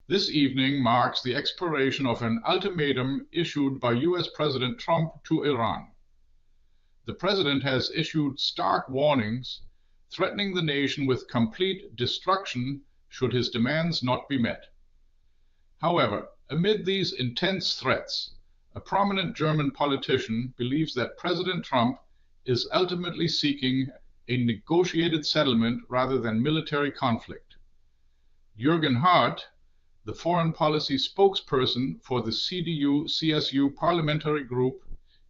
This evening marks the expiration of an ultimatum issued by US President Trump to Iran. The president has issued stark warnings, threatening the nation with complete destruction should his demands not be met. However, amid these intense threats, a prominent German politician believes that President Trump is ultimately seeking a negotiated settlement rather than military conflict. Jürgen Hardt, the foreign policy spokesperson for the CDU-CSU parliamentary group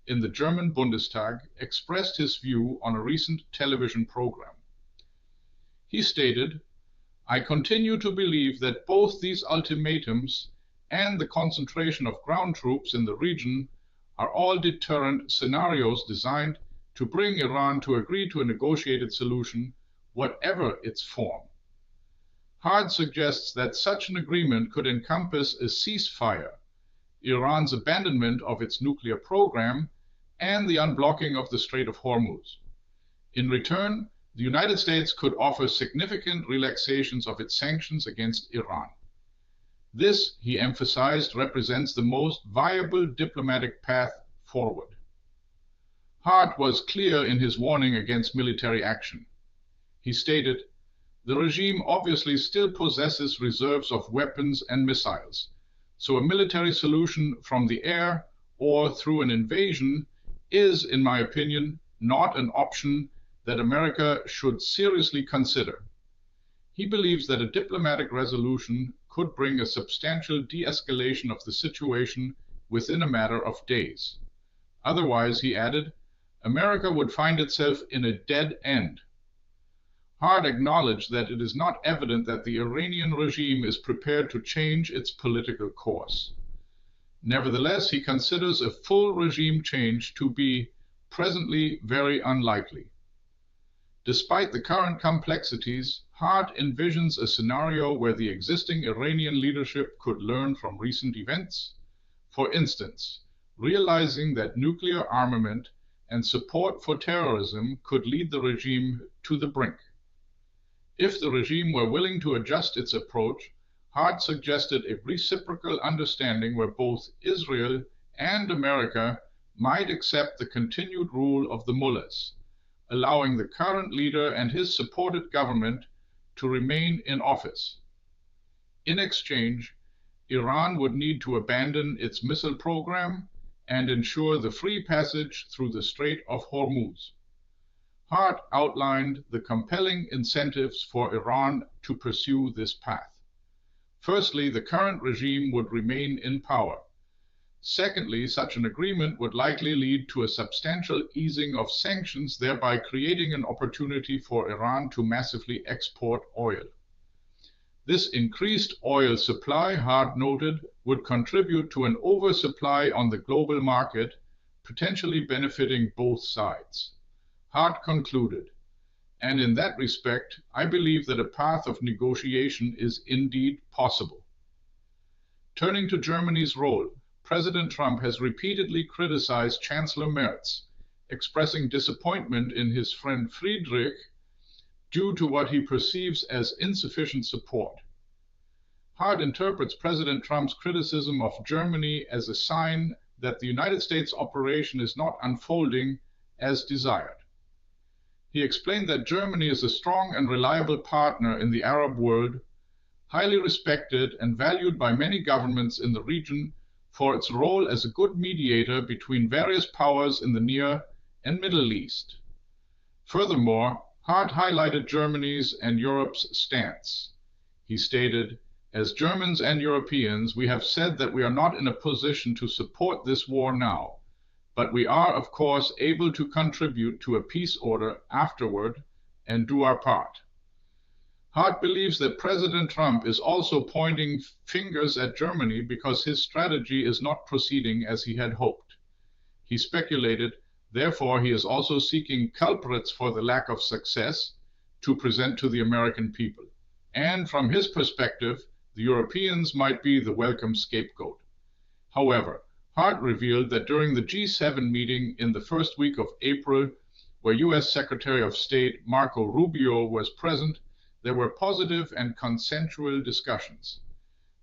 in the German Bundestag, expressed his view on a recent television program. He stated, "I continue to believe that both these ultimatums and the concentration of ground troops in the region are all deterrent scenarios designed to bring Iran to agree to a negotiated solution, whatever its form." Hardt suggests that such an agreement could encompass a ceasefire, Iran's abandonment of its nuclear program, and the unblocking of the Strait of Hormuz. In return, the United States could offer significant relaxations of its sanctions against Iran. This, he emphasized, represents the most viable diplomatic path forward. Hardt was clear in his warning against military action. He stated, "The regime obviously still possesses reserves of weapons and missiles, so a military solution from the air or through an invasion is, in my opinion, not an option that America should seriously consider." He believes that a diplomatic resolution could bring a substantial de-escalation of the situation within a matter of days. Otherwise, he added, America would find itself in a dead end. Hardt acknowledged that it is not evident that the Iranian regime is prepared to change its political course. Nevertheless, he considers a full regime change to be presently very unlikely. Despite the current complexities, Hardt envisions a scenario where the existing Iranian leadership could learn from recent events. For instance, realizing that nuclear armament and support for terrorism could lead the regime to the brink. If the regime were willing to adjust its approach, Hardt suggested a reciprocal understanding where both Israel and America might accept the continued rule of the mullahs, allowing the current leader and his supported government to remain in office. In exchange, Iran would need to abandon its missile program and ensure the free passage through the Strait of Hormuz. Hardt outlined the compelling incentives for Iran to pursue this path. Firstly, the current regime would remain in power. Secondly, such an agreement would likely lead to a substantial easing of sanctions, thereby creating an opportunity for Iran to massively export oil. This increased oil supply, Hardt noted, would contribute to an oversupply on the global market, potentially benefiting both sides. Hardt concluded, "And in that respect, I believe that a path of negotiation is indeed possible." Turning to Germany's role, President Trump has repeatedly criticized Chancellor Merz, expressing disappointment in his friend Friedrich due to what he perceives as insufficient support. Hardt interprets President Trump's criticism of Germany as a sign that the United States operation is not unfolding as desired. He explained that Germany is a strong and reliable partner in the Arab world, highly respected and valued by many governments in the region for its role as a good mediator between various powers in the Near and Middle East. Furthermore, Hardt highlighted Germany's and Europe's stance. He stated, "As Germans and Europeans, we have said that we are not in a position to support this war now, but we are, of course, able to contribute to a peace order afterward and do our part." Hardt believes that President Trump is also pointing fingers at Germany because his strategy is not proceeding as he had hoped. He speculated, therefore, he is also seeking culprits for the lack of success to present to the American people. And from his perspective, the Europeans might be the welcome scapegoat. However, Hardt revealed that during the G7 meeting in the first week of April, where US Secretary of State Marco Rubio was present, there were positive and consensual discussions.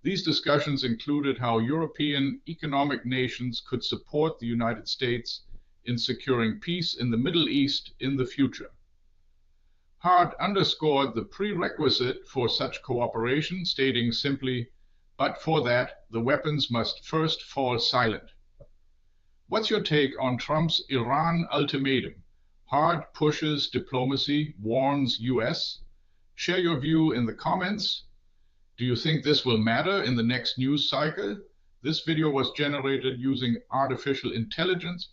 These discussions included how European economic nations could support the United States in securing peace in the Middle East in the future. Hardt underscored the prerequisite for such cooperation, stating simply, "But for that, the weapons must first fall silent." What's your take on Trump's Iran ultimatum? Hardt pushes diplomacy, warns US? Share your view in the comments. Do you think this will matter in the next news cycle? This video was generated using artificial intelligence